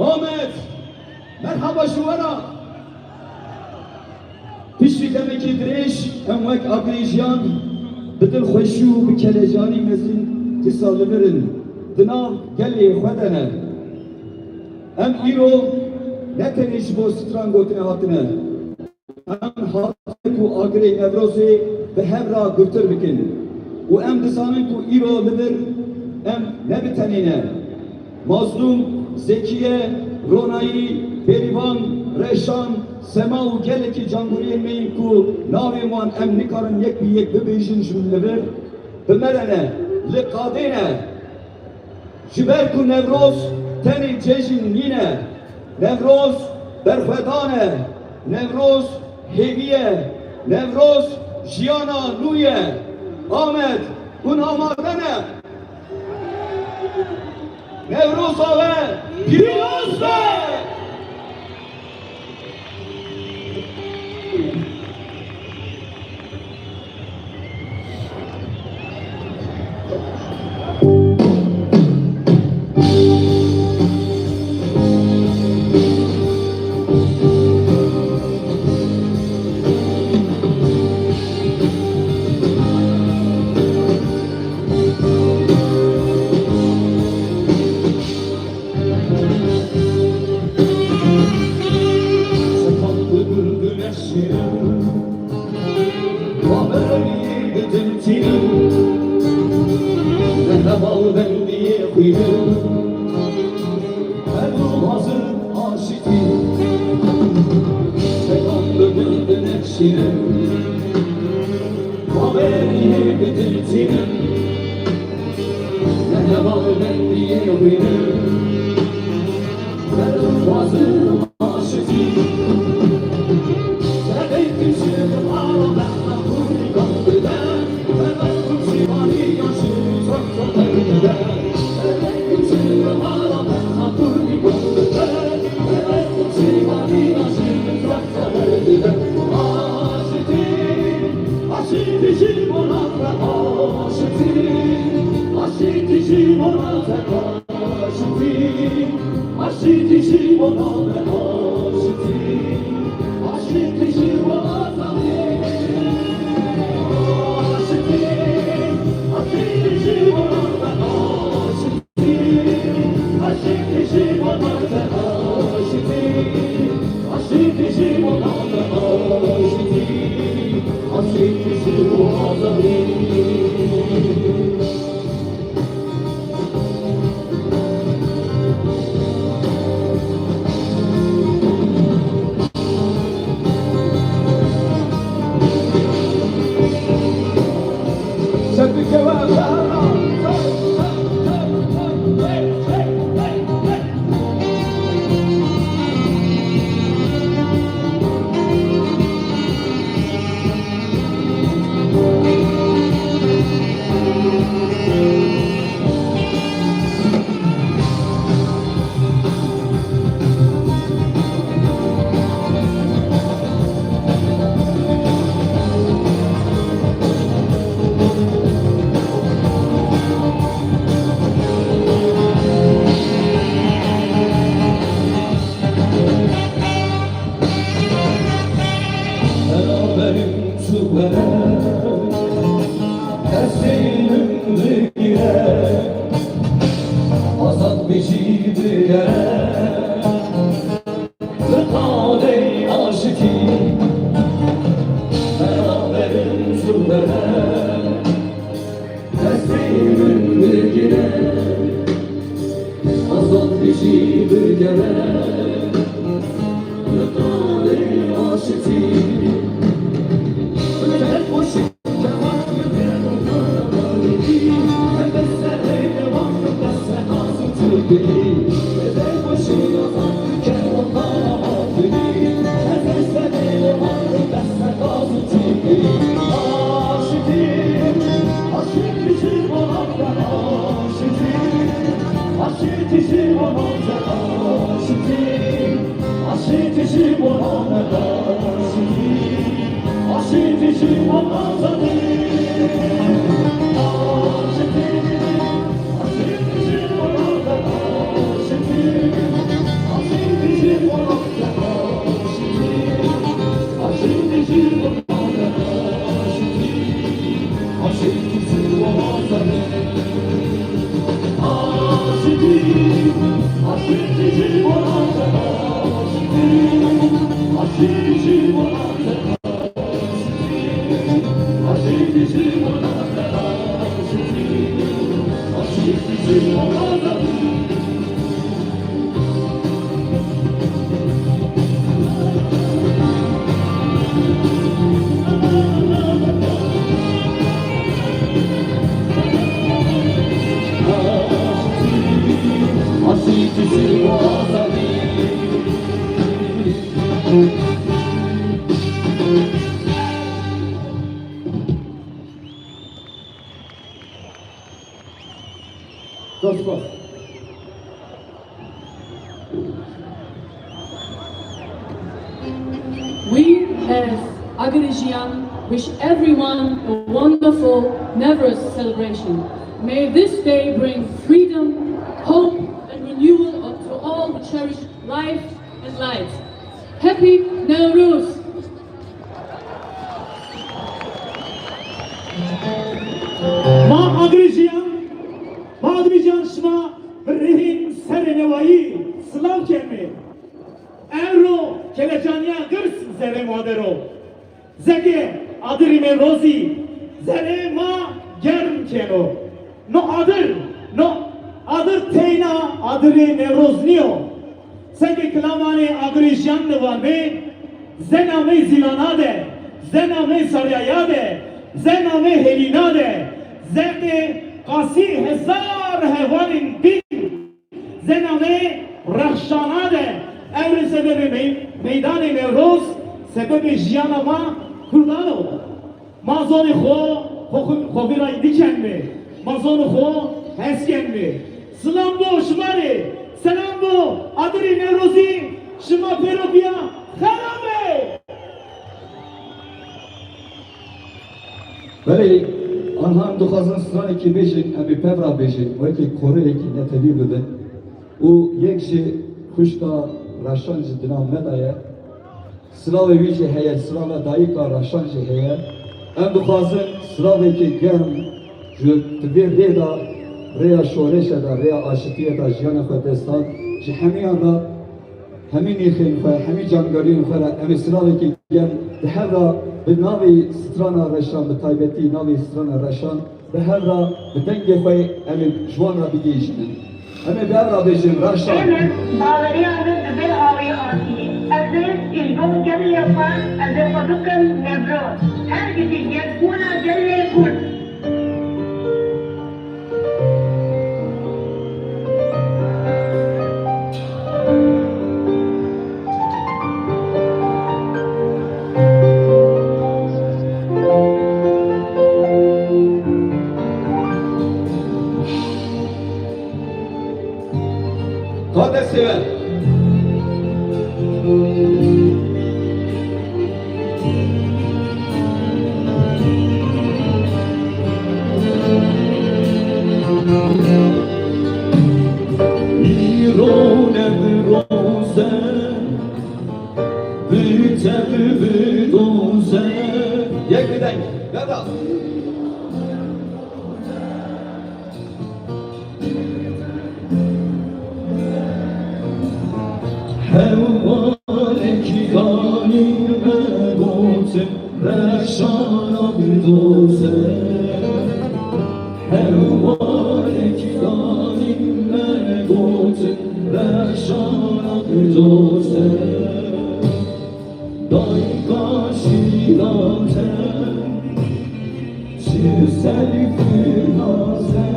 Ahmet, merhaba şuvara. Pişti demeki direş, emvek agrejyan, bidil xoşu bi kelejani mezin tisalı verin. Dina geli xwedene. Em îro ne tenêj bo stran gotine hatine. Em hatine ku agrê Nevrozê bi hev ra gurtir bikin. û em dizanin ku îro li vir em ne bitenîne. Mazlum, Zekiye, Ronayî, Berivan, Reşan, Sema û gelekî canguriyên me yên ku navê wan em nikarin yek bi yek bibêjin ji min li vir, bi me re ne, li qadê ne. Ji ber ku Nevroz tenê cejin nîne, Nevroz berxwedan e, Nevroz hêvî ye, Nevroz jiyana nû ye. Ahmet, hûn amade ne? Nevruz ve Pîroz be! خوشبخت. We as Agarijian wish everyone a wonderful Nowruz celebration. May this day bring freedom, hope and renewal to all who cherish life and light. Happy Nowruz! Ma Agrijian şma rihin serenevayı Slav kemi. Evro kelechania gırs zere modero. Zege adrime rozi zere ma germ keno. No adır teyna adri nevroznio. Zege klamane Agrijian nevame zename zilanade zename saryayade zename helinade zege qasi hezar hevanin bin zename rahşanade evri sebebi meydan-ı Nevroz sebebi jiyanama kurdan oldu. Mazoni xo virayı diken mi? Mazoni xo hesken mi? Sılam bu şımari, selam bu adri Nevrozi şıma peropiya xarabe. ولی آنها هم دخواستن سرانی که بیشن امی پبرا بیشن و که کوره که نتوی ببین او یک جه خوشکا رشان جه دنام مدایه سلاوی ویجه هیه سلاوی دایکا رشان جه هیه ام دخواستن سلاوی که گرم جو تبیر ریدا ریا شورش دا ریا آشتیه دا جیان خود دستان جه همیان دا همی نیخین خواه همی جانگارین خواه امی سلاوی که گرم ده هر را به ناوی سترانا رشان به تایبتی ناوی سترانا رشان به هر را به دنگ خواه امی جوان را بگیشنن امی به هر را بیشن رشان Evet, bağlayanı düzel havayı asi. Aziz, ilgom gel yapan, aziz fadukan Nevroz. Her gidi gel kuna gelle kun. Kade sever. İron evroze Bütev büdoze Yek bir denk. Gada. Hevvalek ganime gote Reşana büdoze Hevvalek ganime gote Reşana büdoze Dayka şidate Çizel günaze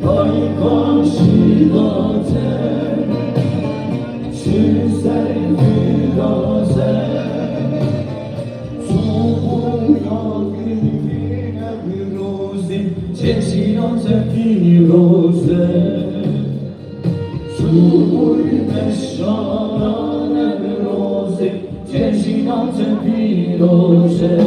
Dayka şidate Çizel günaze Soğuya gülbine bir rozi Çeşinate bir roze Soğuy meşşarane bir rozi Çeşinate bir roze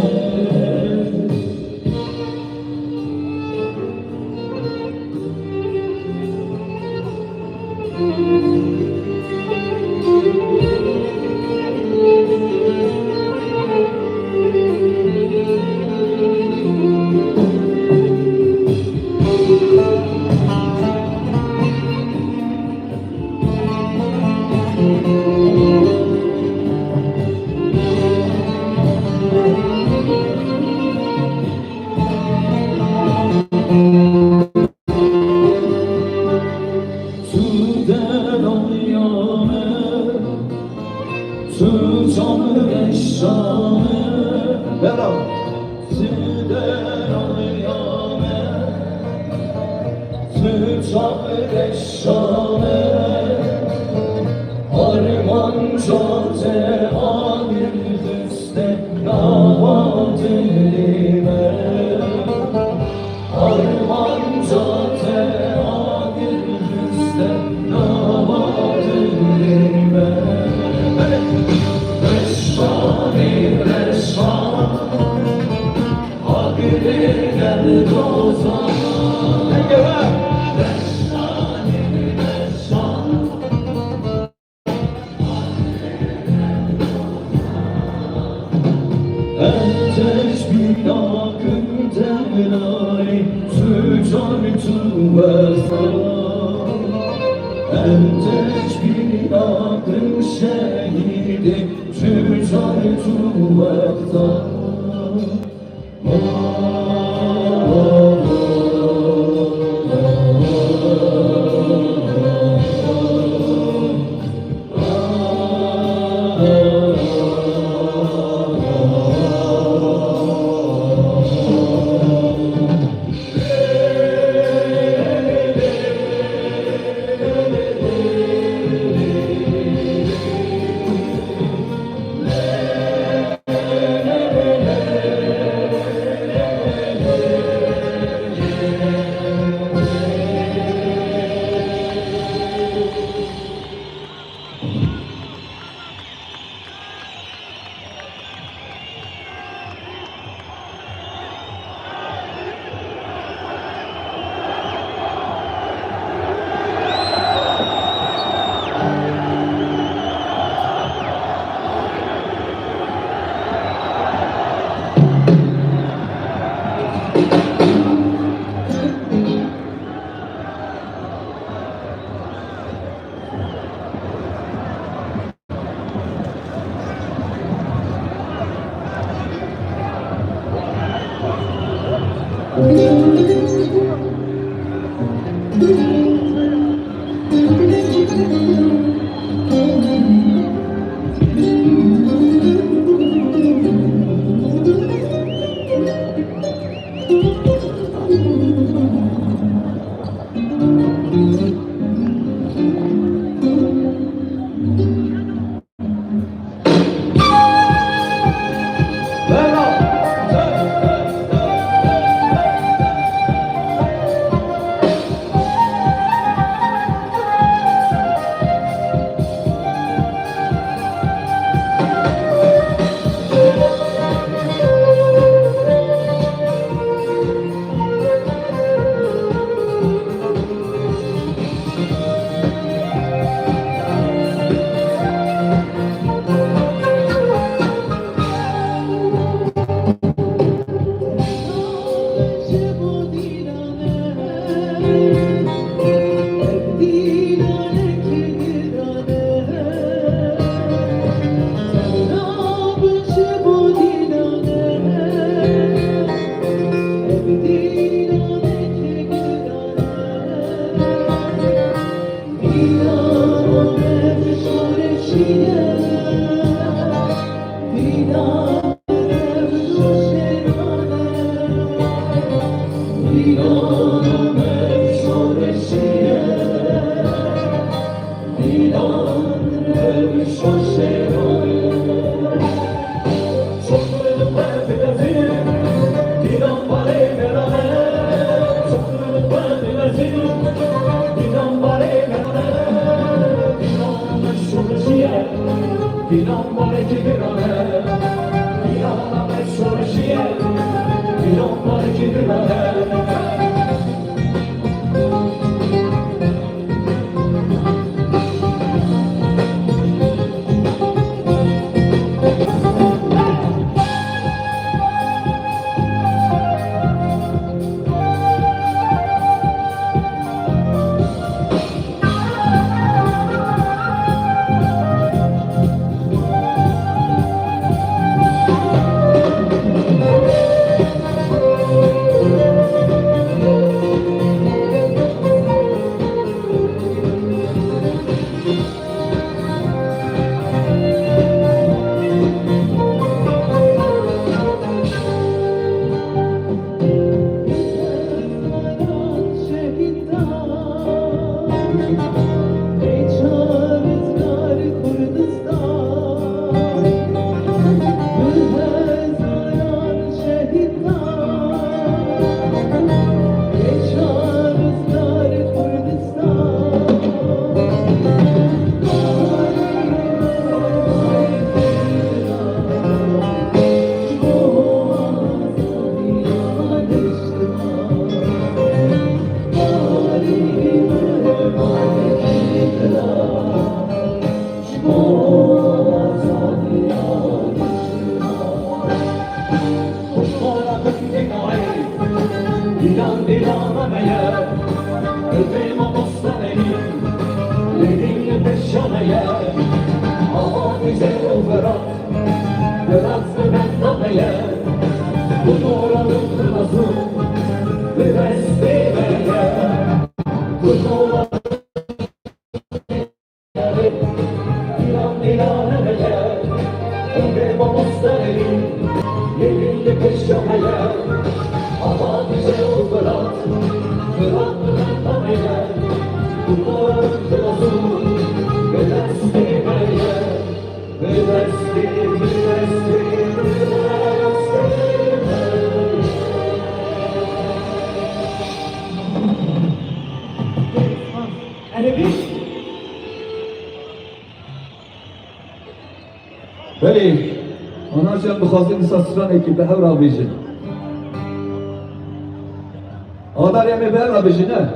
Arman Enteş bir akın temlari Tücar tüversan Enteş bir akın şehidi Tücar tüversan Sebep bu oranın kırmızı ve desteğe bu oranın İlaneye Önde babasların Yerinde peşemeye Ama bize o fırat Fırat fırlatmaya Bu oranın kırmızı ve desteğe ve desteğe بله آنها جان بخواستیم ساسرانه که به هر را بیشن آدار یمی به هر را بیشن نه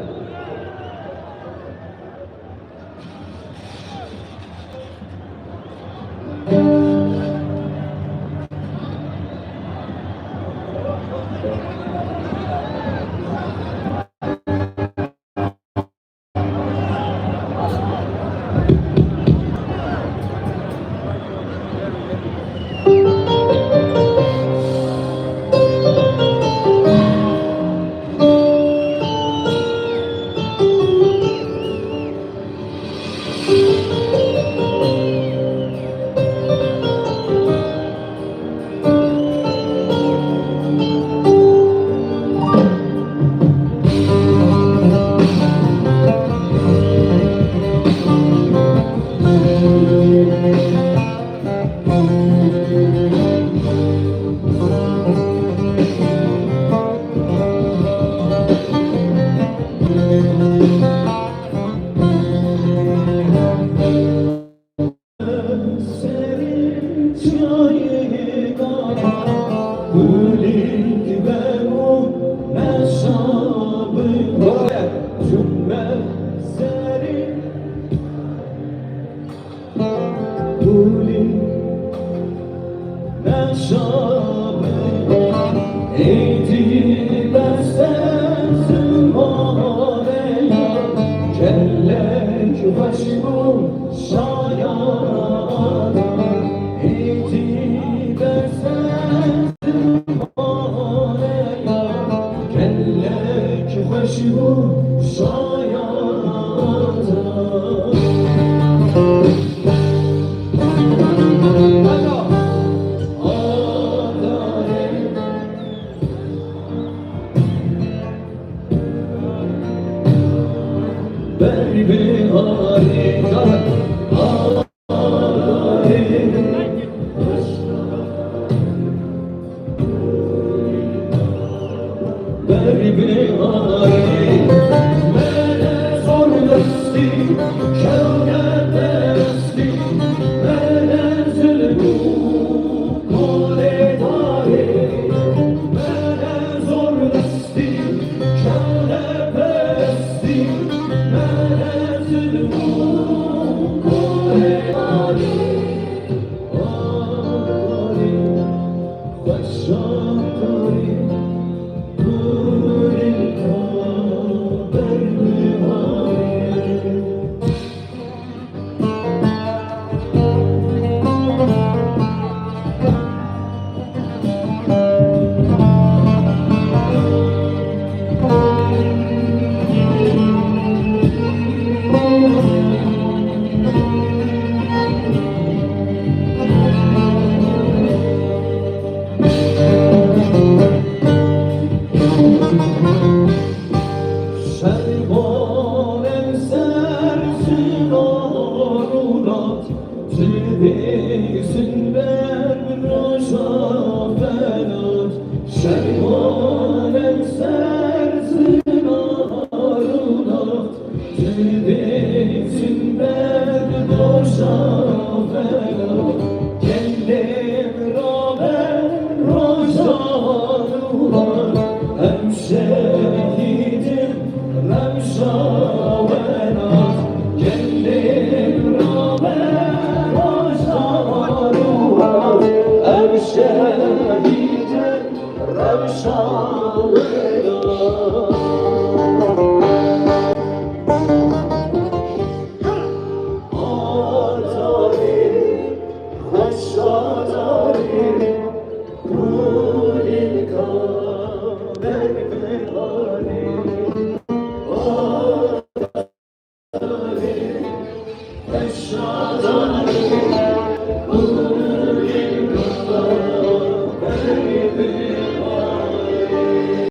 Hemşehrim